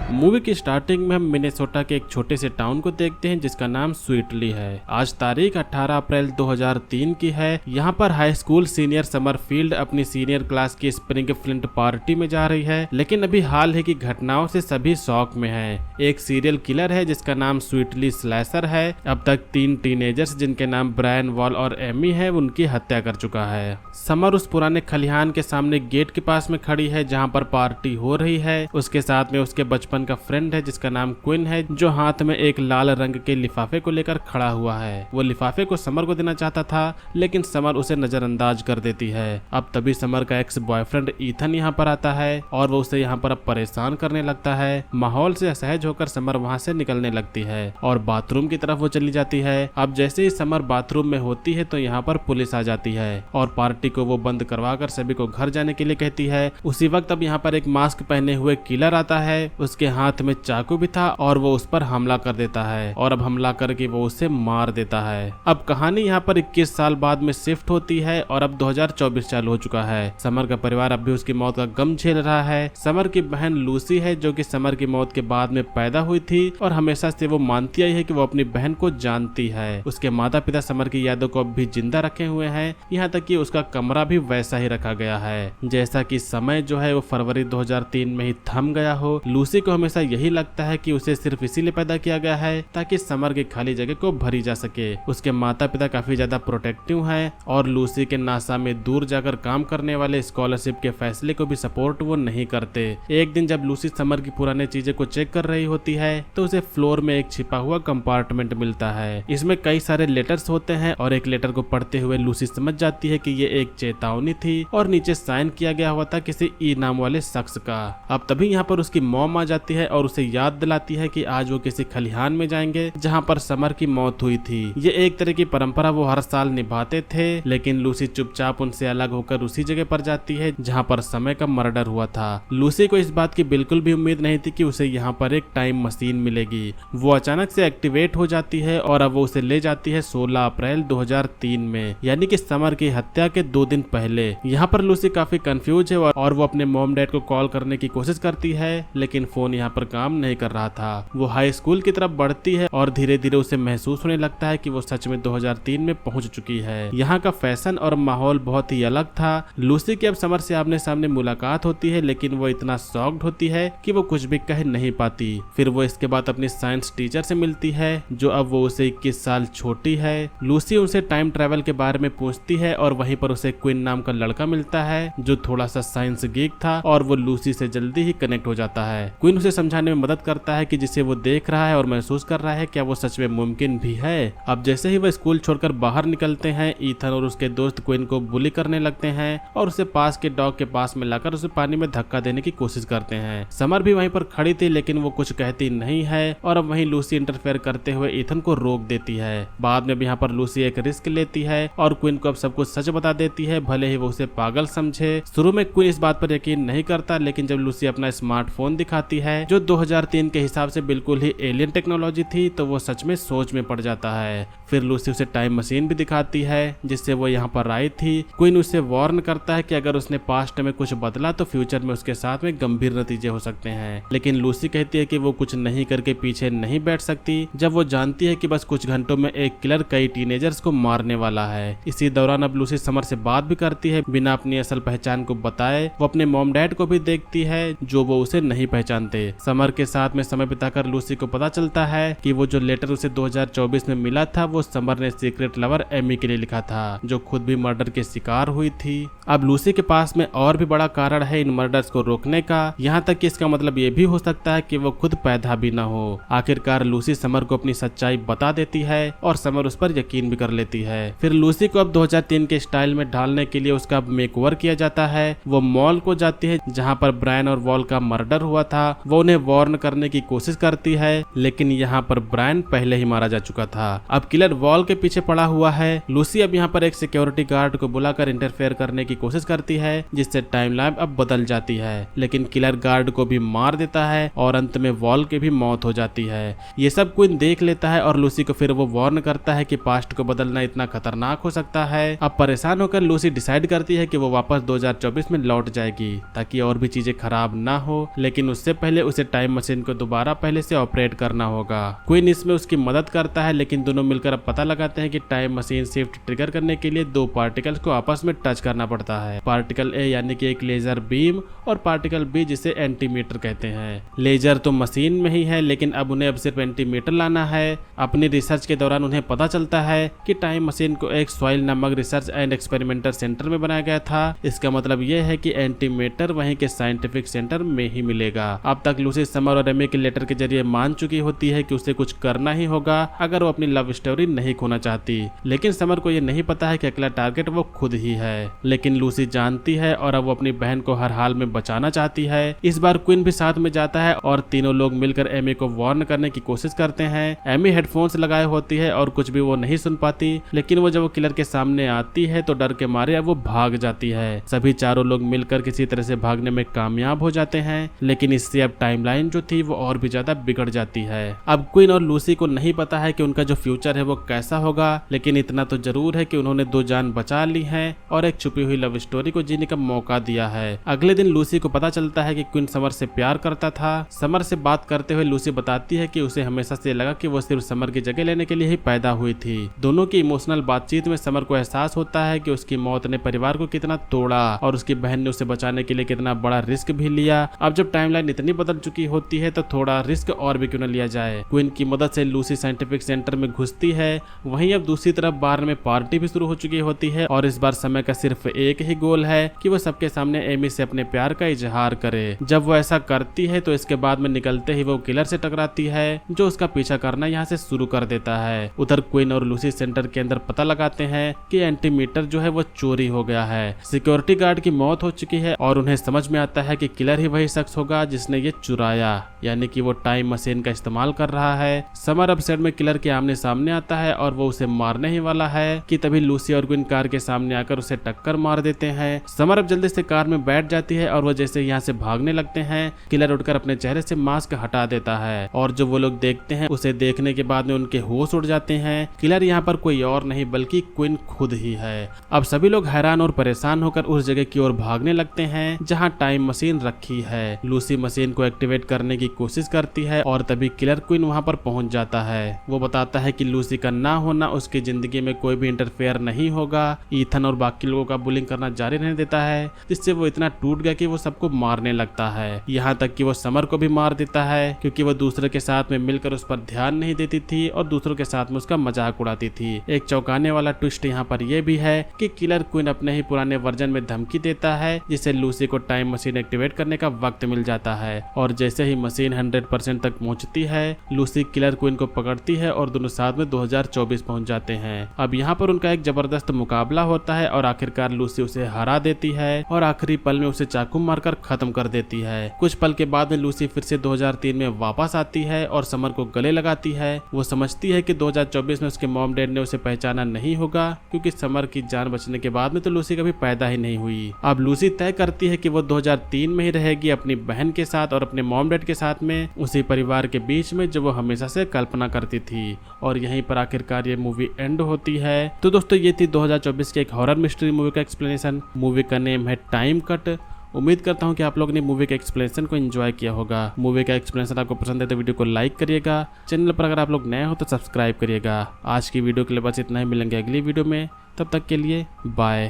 Movie की starting में हम मिनेसोटा के एक छोटे से टाउन को देखते हैं जिसका नाम स्वीटली है। आज तारीख 18 अप्रैल 2003 की है। यहाँ पर हाई स्कूल सीनियर समरफील्ड अपनी सीनियर क्लास की स्प्रिंग फ्लिंट पार्टी में जा रही है, लेकिन अभी हाल ही की घटनाओं से सभी शॉक में हैं। एक सीरियल किलर है जिसका नाम स्वीटली स्लैशर है। अब तक 3 टीनेजर्स जिनके नाम ब्रायन, वॉल और एमी है उनकी हत्या कर चुका है। समर उस पुराने खलिहान के सामने गेट के पास में खड़ी है जहाँ पर पार्टी हो रही है। उसके साथ में उसके बचपन का फ्रेंड है जिसका नाम क्विन है, जो हाथ में एक लाल रंग के लिफाफे को लेकर खड़ा हुआ है। वो लिफाफे को समर को देना चाहता था, लेकिन समर उसे नजरअंदाज कर देती है। अब तभी समर का एक्स बॉयफ्रेंड ईथन यहाँ पर आता है और वो उसे यहाँ पर अब परेशान करने लगता है। माहौल से असहज होकर समर वहाँ से निकलने लगती है और बाथरूम की तरफ वो चली जाती है। अब जैसे ही समर बाथरूम में होती है तो यहाँ पर पुलिस आ जाती है और पार्टी को वो बंद करवाकर सभी को घर जाने के लिए कहती है। उसी वक्त अब यहाँ पर एक मास्क पहने हुए किलर आता है। उसके हाथ में चाकू भी था और वो उस पर हमला कर देता है और अब हमला करके वो उसे मार देता है। अब कहानी यहाँ पर 21 साल बाद में शिफ्ट होती है और अब 2024 चालू हो चुका है। समर का परिवार अब भी उसकी मौत का गम झेल रहा है। समर की बहन लूसी है जो कि समर की मौत के बाद में पैदा हुई थी और हमेशा से वो मानती आई है कि वो अपनी बहन को जानती है। उसके माता पिता समर की यादों को अब भी जिंदा रखे हुए हैं, यहाँ तक कि उसका कमरा भी वैसा ही रखा गया है जैसा कि समय जो है वो फरवरी 2003 में ही थम गया हो। लूसी को हमेशा यही लगता है कि उसे सिर्फ इसीलिए पैदा किया गया है ताकि समर की खाली जगह को भरी जा सके। उसके माता पिता काफी ज्यादा प्रोटेक्टिव हैं और लूसी के नासा में दूर जाकर काम करने वाले स्कॉलरशिप के फैसले को भी सपोर्ट वो नहीं करते। एक दिन जब लूसी समर की पुरानी चीजें को चेक कर रही होती है तो उसे फ्लोर में एक छिपा हुआ कंपार्टमेंट मिलता है। इसमें कई सारे लेटर्स होते हैं और एक लेटर को पढ़ते हुए लूसी समझ जाती है कि ये एक चेतावनी थी और नीचे साइन किया गया हुआ था किसी ई नाम वाले शख्स का। अब तभी यहाँ पर उसकी मॉम आ जाती है और उसे याद दिलाती है कि आज वो किसी खलिहान में जाएंगे जहाँ पर समर की मौत हुई थी। ये एक तरह की परंपरा वो हर साल निभाते थे, लेकिन लूसी चुपचाप उनसे अलग होकर उसी जगह पर जाती है जहाँ पर समय का मर्डर हुआ था। लूसी को इस बात की बिल्कुल भी उम्मीद नहीं थी कि उसे यहाँ पर एक टाइम मशीन मिलेगी। वो अचानक से एक्टिवेट हो जाती है और अब वो उसे ले जाती है 16 अप्रैल 2003 में, यानी कि समर की हत्या के 2 दिन पहले। यहाँ पर लूसी काफी कंफ्यूज है और वो अपने मॉम डैड को कॉल करने की कोशिश करती है, लेकिन फोन यहाँ पर काम नहीं कर रहा था। वो हाई स्कूल की तरफ बढ़ती है और धीरे धीरे उसे महसूस होने लगता है कि वो सच में 2003 में पहुंच चुकी है। यहाँ का फैशन और माहौल बहुत ही अलग था। लूसी की अब समर से आमने सामने मुलाकात होती है, लेकिन वो इतना शॉक्ड होती है कि वो कुछ भी कह नहीं पाती। फिर वो इसके बाद अपनी साइंस टीचर से मिलती है जो अब वो उसे 21 साल छोटी है। लूसी उनसे टाइम ट्रेवल के बारे में पूछती है और वहीं पर उसे क्विन नाम का लड़का मिलता है जो थोड़ा सा साइंस गीक था और वो लूसी से जल्दी ही कनेक्ट हो जाता है। क्विन उसे समझाने में मदद करता है कि जिसे वो देख रहा है और महसूस कर रहा है क्या वो सच में मुमकिन भी है। अब जैसे ही वो स्कूल छोड़कर बाहर निकलते हैं, ईथन और उसके दोस्त क्विन को बुली करने लगते हैं और उसे पास के डॉग के पास में लाकर उसे पानी में धक्का देने की कोशिश करते हैं। समर भी वहीं पर खड़ी थी, लेकिन वो कुछ कहती नहीं है और अब वहीं लूसी इंटरफेयर करते हुए ईथन को रोक देती है। बाद में भी यहाँ पर लूसी एक रिस्क लेती है और क्विन को अब सब कुछ सच बता देती है, भले ही वो उसे पागल समझे। शुरू में क्विन इस बात पर यकीन नहीं करता, लेकिन जब लूसी अपना स्मार्टफोन दिखाती है जो 2003 के हिसाब से बिल्कुल ही एलियन टेक्नोलॉजी थी, तो वो सच में सोच में पड़ जाता है। फिर लूसी उसे टाइम मशीन भी दिखाती है जिससे वो यहाँ पर आई थी। क्वीन उसे वार्न करता है कि अगर उसने पास्ट में कुछ बदला तो फ्यूचर में उसके साथ में गंभीर नतीजे हो सकते हैं, लेकिन लूसी कहती है कि वो कुछ नहीं करके पीछे नहीं बैठ सकती जब वो जानती है कि बस कुछ घंटों में एक किलर कई टीनेजर्स को मारने वाला है। इसी दौरान अब लूसी समर से बात भी करती है बिना अपनी असल पहचान को बताए। वो अपने मॉम डैड को भी देखती है जो वो उसे नहीं पहचानते। समर के साथ में समय बिताकर लूसी को पता चलता है कि वो जो लेटर उसे 2024 में मिला था वो समर ने सीक्रेट लवर एमी के लिए लिखा था जो खुद भी मर्डर के शिकार हुई थी। अब लूसी के पास में और भी बड़ा कारण है इन मर्डर्स को रोकने का, यहाँ तक कि इसका मतलब ये भी हो सकता है कि वो खुद पैदा भी न हो। आखिरकार लूसी समर को अपनी सच्चाई बता देती है और समर उस पर यकीन भी कर लेती है। फिर लूसी को अब 2003 के स्टाइल में ढालने के लिए उसका मेकओवर किया जाता है। वो मॉल को जाती है जहाँ पर ब्रायन और वॉल का मर्डर हुआ था। वो उन्हें वार्न करने की कोशिश करती है, लेकिन यहाँ पर ब्रायन पहले ही मारा जा चुका था। अब किलर वॉल के पीछे पड़ा हुआ है। लूसी अब यहाँ पर एक सिक्योरिटी गार्ड को बुलाकर इंटरफेयर करने की कोशिश करती है जिससे टाइमलाइन अब बदल जाती है, लेकिन किलर गार्ड को भी मार देता है और अंत में वॉल की भी मौत हो जाती है। ये सब क्वीन देख लेता है और लूसी को फिर वो वार्न करता है कि पास्ट को बदलना इतना खतरनाक हो सकता है। अब परेशान होकर लूसी डिसाइड करती है कि वो वापस 2024 में लौट जाएगी ताकि और भी चीजें खराब ना हो, लेकिन उससे पहले पहले उसे टाइम मशीन को दोबारा पहले से ऑपरेट करना होगा। क्वीन इसमें उसकी मदद करता है, लेकिन दोनों मिलकर अब पता लगाते हैं कि टाइम मशीन शिफ्ट ट्रिगर करने के लिए दो पार्टिकल्स को आपस में टच करना पड़ता है। पार्टिकल ए यानी कि एक लेजर बीम और पार्टिकल बी जिसे एंटीमीटर कहते हैं। लेजर तो मशीन में ही है, लेकिन अब उन्हें अब सिर्फ एंटीमीटर लाना है। अपनी रिसर्च के दौरान उन्हें पता चलता है कि टाइम मशीन को एक सॉइल नामक रिसर्च एंड एक्सपेरिमेंटल सेंटर में बनाया गया था। इसका मतलब यह है कि एंटीमीटर वहीं के साइंटिफिक सेंटर में ही मिलेगा। अब तक लूसी समर और एमी के लेटर के जरिए मान चुकी होती है कि उसे कुछ करना ही होगा अगर वो अपनी लव स्टोरी नहीं खोना चाहती, लेकिन समर को यह नहीं पता है कि अगला टारगेट वो खुद ही है। लेकिन लूसी जानती है और अब वो अपनी बहन को हर हाल में बचाना चाहती है। इस बार क्वीन भी साथ में जाता है और तीनों लोग मिलकर एमी को वार्न करने की कोशिश करते हैं। एमी हेडफोन्स लगाए होती है और कुछ भी वो नहीं सुन पाती, लेकिन वो जब वो किलर के सामने आती है तो डर के मारे अब वो भाग जाती है। सभी चारों लोग मिलकर किसी तरह से भागने में कामयाब हो जाते हैं, लेकिन इससे अब टाइमलाइन जो थी वो और भी ज्यादा बिगड़ जाती है। अब क्वीन और लूसी को नहीं पता है कि उनका जो फ्यूचर है वो कैसा होगा, लेकिन इतना तो जरूर है कि उन्होंने दो जान बचा ली है और एक छुपी हुई लव स्टोरी को जीने का मौका दिया है। अगले दिन लूसी को पता चलता है कि क्वीन समर से प्यार करता था। समर से बात करते हुए लूसी बताती है कि उसे हमेशा से लगा कि वो सिर्फ समर की जगह लेने के लिए ही पैदा हुई थी। दोनों की इमोशनल बातचीत में समर को एहसास होता है कि उसकी मौत ने परिवार को कितना तोड़ा और उसकी बहन ने उसे बचाने के लिए कितना बड़ा रिस्क भी लिया। अब जब टाइमलाइन इतनी बदल चुकी होती है तो थोड़ा रिस्क और भी क्यों न लिया जाए। क्वीन की मदद से लूसी साइंटिफिक सेंटर में घुसती है। वहीं अब दूसरी तरफ बार में पार्टी भी शुरू हो चुकी होती है और इस बार समय का सिर्फ एक ही गोल है कि वो सबके सामने एमी से अपने प्यार का इजहार करे। जब वो ऐसा करती है तो इसके बाद में निकलते ही वो किलर से टकराती है जो उसका पीछा करना यहाँ से शुरू कर देता है। उधर क्वीन और लूसी सेंटर के अंदर पता लगाते हैं कि एंटीमीटर जो है वो चोरी हो गया है। सिक्योरिटी गार्ड की मौत हो चुकी है और उन्हें समझ में आता है कि किलर ही वही शख्स होगा जिसने ये चुराया, यानी कि वो टाइम मशीन का इस्तेमाल कर रहा है। समर अब सेट में किलर के आमने सामने आता है और वो उसे मारने ही वाला है कि तभी लूसी और क्वीन कार के सामने आकर उसे टक्कर मार देते हैं। समर अब जल्दी से कार में बैठ जाती है और वो जैसे यहाँ से भागने लगते हैं, किलर उठकर अपने चेहरे से मास्क हटा देता है और जो वो लोग देखते हैं उसे देखने के बाद में उनके होश उड़ जाते हैं। किलर यहाँ पर कोई और नहीं बल्कि क्वीन खुद ही है। अब सभी लोग हैरान और परेशान होकर उस जगह की ओर भागने लगते हैं जहाँ टाइम मशीन रखी है। लूसी मशीन को एक्टिवेट करने की कोशिश करती है और तभी किलर क्वीन वहाँ पर पहुंच जाता है। वो बताता है कि लूसी का ना होना उसकी जिंदगी में कोई भी इंटरफेयर नहीं होगा। ईथन और बाकी लोगों का बुलिंग करना जारी रहने देता है, जिससे वो इतना टूट गया कि वो सबको मारने लगता है। यहाँ तक कि वो समर को भी मार देता है क्योंकि वो दूसरे के साथ में मिलकर उस पर ध्यान नहीं देती थी और दूसरों के साथ में उसका मजाक उड़ाती थी। एक चौंकाने वाला ट्विस्ट यहाँ पर यह भी है कि किलर क्वीन अपने ही पुराने वर्जन में धमकी देता है, जिससे लूसी को टाइम मशीन एक्टिवेट करने का वक्त मिल जाता है और जैसे ही मशीन 100% तक पहुंचती है, लूसी किलर क्वीन को पकड़ती है और दोनों साथ में 2024 पहुंच जाते हैं। अब यहाँ पर उनका एक जबरदस्त मुकाबला होता है और आखिरकार लूसी उसे हरा देती है और आखिरी पल में उसे चाकू मारकर खत्म कर देती है। कुछ पल के बाद में लूसी फिर से 2003 में वापस आती है और समर को गले लगाती है। वो समझती है कि 2024 में उसके मॉम डैड ने उसे पहचाना नहीं होगा क्योंकि समर की जान बचने के बाद में तो लूसी कभी पैदा ही नहीं हुई। अब लूसी तय करती है कि वो 2003 में ही रहेगी अपनी बहन के साथ और अपने मॉम डैड के साथ में, उसी परिवार के बीच में जो वो हमेशा से कल्पना करती थी। और यहीं पर आखिरकार ये मूवी एंड होती है। तो दोस्तों ये थी 2024 की एक हॉरर मिस्ट्री मूवी का एक्सप्लेनेशन। मूवी का नेम है टाइम कट। उम्मीद करता हूँ कि आप लोगों ने मूवी के एक्सप्लेनेशन को एंजॉय किया होगा। मूवी का एक्सप्लेनेशन आपको पसंद है तो वीडियो को लाइक करिएगा। चैनल पर अगर आप लोग नए हो तो सब्सक्राइब करिएगा। आज की वीडियो के लिए बस इतना ही, मिलेंगे अगली वीडियो में। तब तक के लिए बाय।